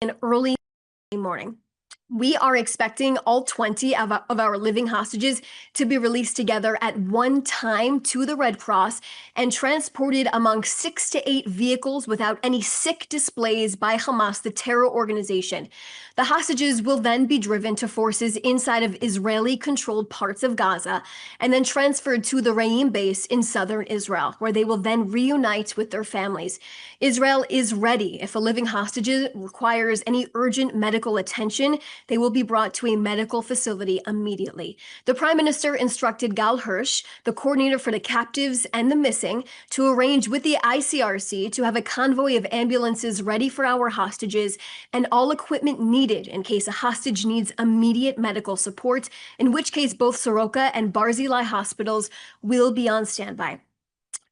in early morning. We are expecting all 20 of our living hostages to be released together at one time to the Red Cross and transported among 6 to 8 vehicles without any sick displays by Hamas, the terror organization. The hostages will then be driven to forces inside of Israeli-controlled parts of Gaza and then transferred to the Reim base in southern Israel, where they will then reunite with their families. Israel is ready. If a living hostage requires any urgent medical attention, they will be brought to a medical facility immediately. The Prime Minister instructed Gal Hirsch, the coordinator for the captives and the missing, to arrange with the ICRC to have a convoy of ambulances ready for our hostages and all equipment needed in case a hostage needs immediate medical support, in which case both Soroka and Barzilai hospitals will be on standby.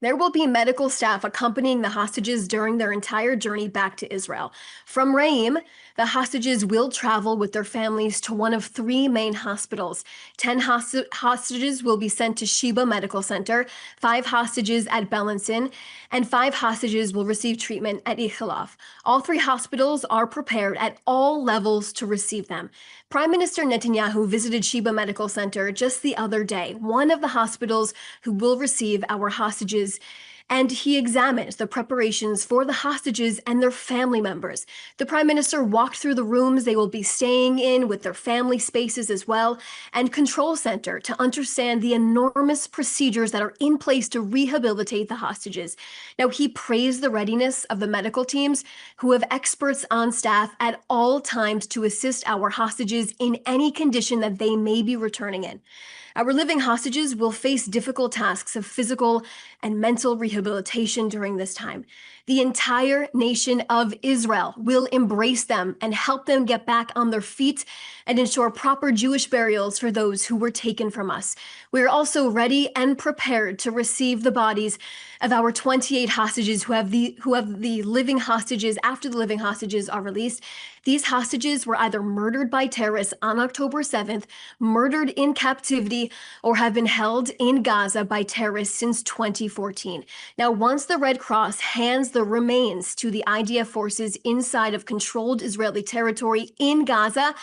There will be medical staff accompanying the hostages during their entire journey back to Israel. From Reim, the hostages will travel with their families to one of 3 main hospitals. 10 hostages will be sent to Sheba Medical Center, 5 hostages at Belenson, and 5 hostages will receive treatment at Ichilov. All 3 hospitals are prepared at all levels to receive them. Prime Minister Netanyahu visited Sheba Medical Center just the other day, one of the hospitals who will receive our hostages, and he examined the preparations for the hostages and their family members. The Prime Minister walked through the rooms they will be staying in with their family spaces as well, and control center to understand the enormous procedures that are in place to rehabilitate the hostages. Now, he praised the readiness of the medical teams who have experts on staff at all times to assist our hostages in any condition that they may be returning in. Our living hostages will face difficult tasks of physical and mental rehabilitation during this time. The entire nation of Israel will embrace them and help them get back on their feet and ensure proper Jewish burials for those who were taken from us. We are also ready and prepared to receive the bodies of our 28 hostages who have the living hostages after the living hostages are released. These hostages were either murdered by terrorists on October 7th, murdered in captivity, or have been held in Gaza by terrorists since 2014. Now, once the Red Cross hands the remains to the IDF forces inside of controlled Israeli territory in Gaza,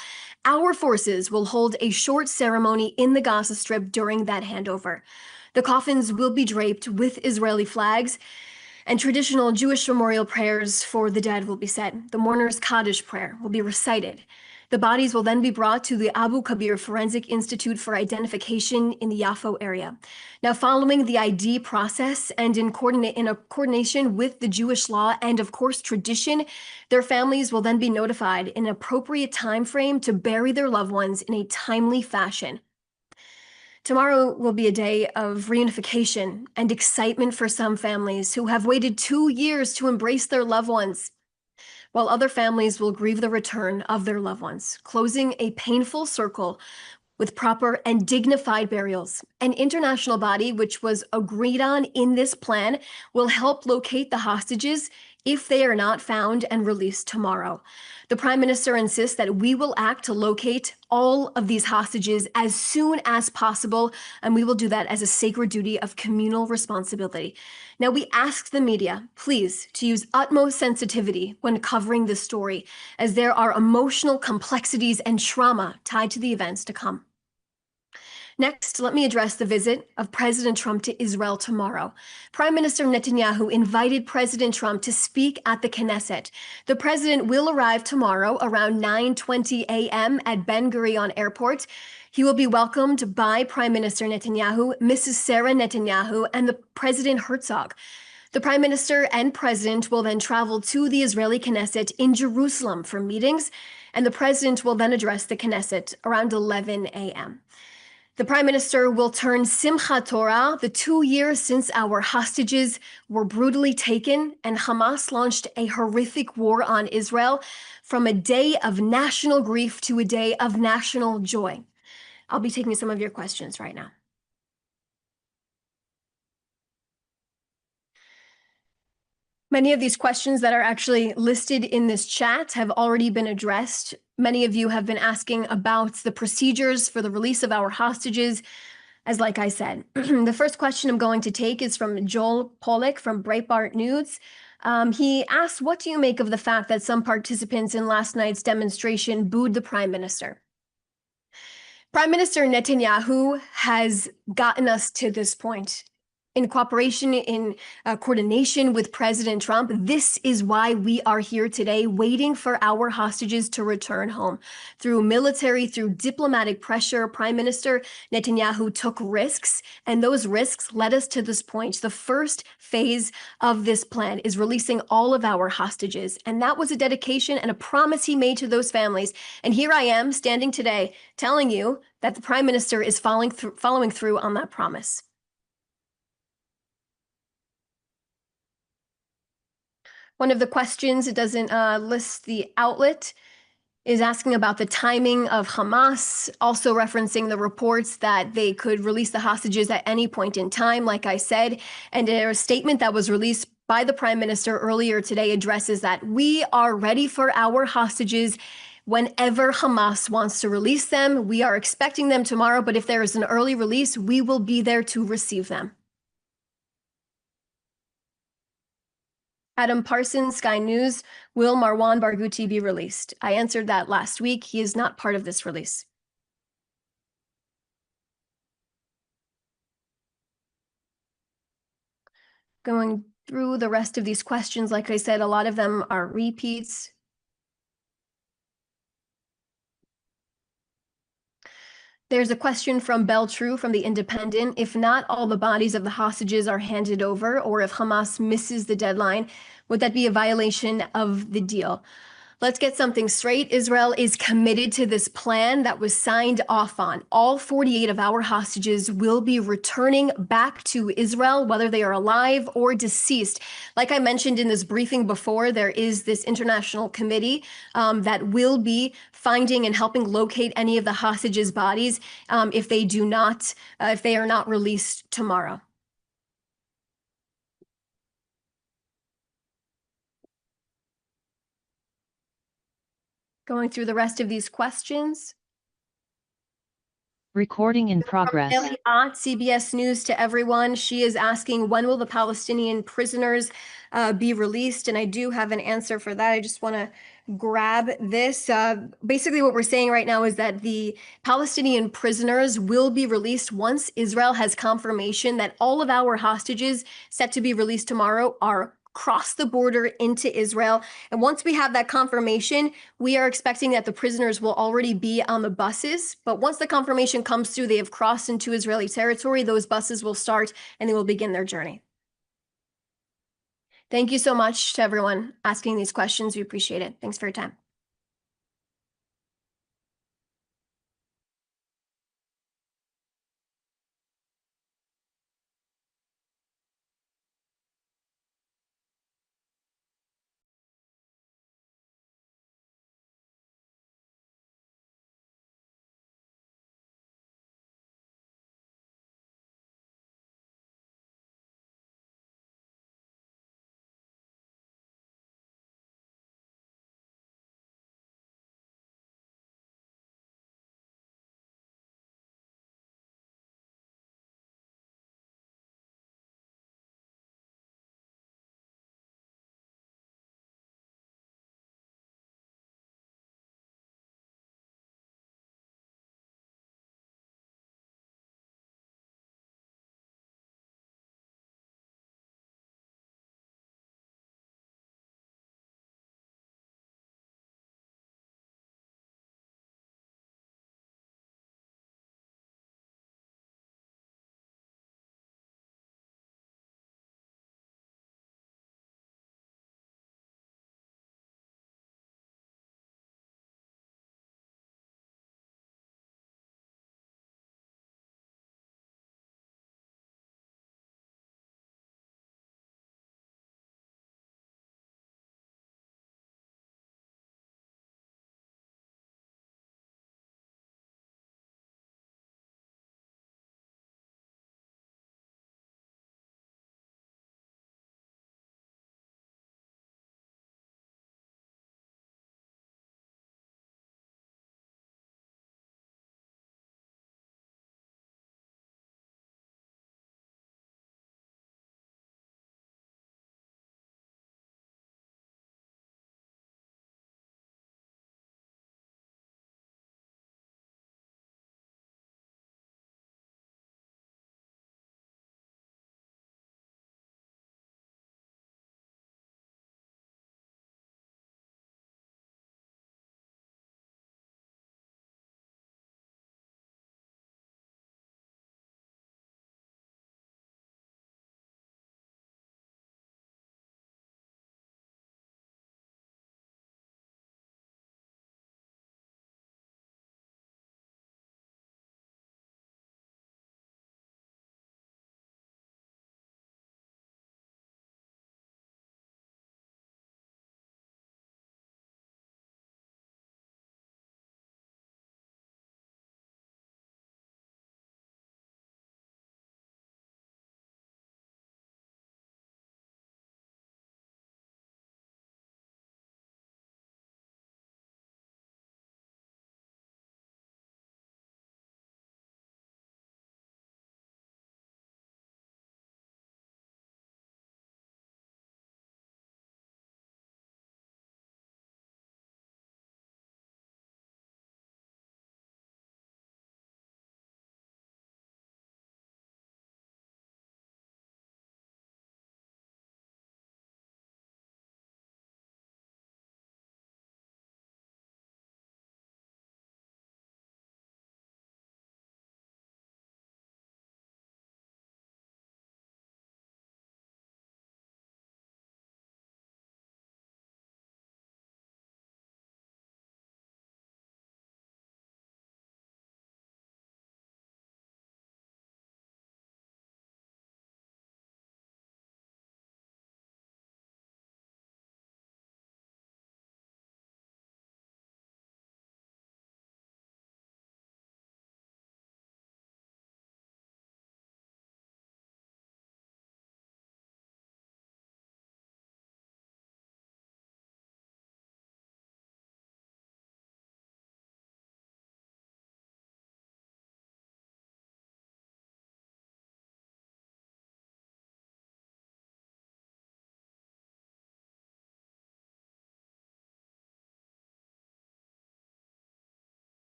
our forces will hold a short ceremony in the Gaza Strip during that handover. The coffins will be draped with Israeli flags, and traditional Jewish memorial prayers for the dead will be said. The mourner's Kaddish prayer will be recited. The bodies will then be brought to the Abu Kabir Forensic Institute for identification in the Yafo area. Now, following the ID process and in coordination with the Jewish law and, of course, tradition, their families will then be notified in an appropriate time frame to bury their loved ones in a timely fashion. Tomorrow will be a day of reunification and excitement for some families who have waited 2 years to embrace their loved ones, while other families will grieve the return of their loved ones, closing a painful circle with proper and dignified burials. An international body, which was agreed on in this plan, will help locate the hostages if they are not found and released tomorrow. The Prime Minister insists that we will act to locate all of these hostages as soon as possible, and we will do that as a sacred duty of communal responsibility. Now, we ask the media, please, to use utmost sensitivity when covering this story, as there are emotional complexities and trauma tied to the events to come. Next, let me address the visit of President Trump to Israel tomorrow. Prime Minister Netanyahu invited President Trump to speak at the Knesset. The president will arrive tomorrow around 9:20 a.m. at Ben Gurion Airport. He will be welcomed by Prime Minister Netanyahu, Mrs. Sarah Netanyahu, and the President Herzog. The Prime Minister and President will then travel to the Israeli Knesset in Jerusalem for meetings, and the President will then address the Knesset around 11 a.m. The Prime Minister will turn Simchat Torah, the 2 years since our hostages were brutally taken and Hamas launched a horrific war on Israel, from a day of national grief to a day of national joy. I'll be taking some of your questions right now. Many of these questions that are actually listed in this chat have already been addressed. Many of you have been asking about the procedures for the release of our hostages. As like I said, the first question I'm going to take is from Joel Pollack from Breitbart News. He asked, what do you make of the fact that some participants in last night's demonstration booed the prime minister? Prime Minister Netanyahu has gotten us to this point. In cooperation, in coordination with President Trump, this is why we are here today, waiting for our hostages to return home. Through military, through diplomatic pressure, Prime Minister Netanyahu took risks, and those risks led us to this point. The first phase of this plan is releasing all of our hostages, and that was a dedication and a promise he made to those families. And here I am, standing today, telling you that the Prime Minister is following through on that promise. One of the questions, it doesn't list the outlet, is asking about the timing of Hamas, also referencing the reports that they could release the hostages at any point in time, like I said. And a statement that was released by the Prime Minister earlier today addresses that we are ready for our hostages whenever Hamas wants to release them. We are expecting them tomorrow, but if there is an early release, we will be there to receive them. Adam Parsons, Sky News, will Marwan Barghouti be released? I answered that last week. He is not part of this release. Going through the rest of these questions, like I said, a lot of them are repeats. There's a question from Beltrue from The Independent. If not all the bodies of the hostages are handed over, or if Hamas misses the deadline, would that be a violation of the deal? Let's get something straight. Israel is committed to this plan that was signed off on. All 48 of our hostages will be returning back to Israel, whether they are alive or deceased. Like I mentioned in this briefing before, there is this international committee that will be finding and helping locate any of the hostages' bodies if they are not released tomorrow. Going through the rest of these questions. Recording in progress. Eliot, CBS News to everyone. She is asking, when will the Palestinian prisoners be released? And I do have an answer for that. I just want to grab this. Basically, what we're saying right now is that the Palestinian prisoners will be released once Israel has confirmation that all of our hostages set to be released tomorrow are cross the border into Israel. And once we have that confirmation, we are expecting that the prisoners will already be on the buses. But once the confirmation comes through, they have crossed into Israeli territory, those buses will start and they will begin their journey. Thank you so much to everyone asking these questions. We appreciate it. Thanks for your time.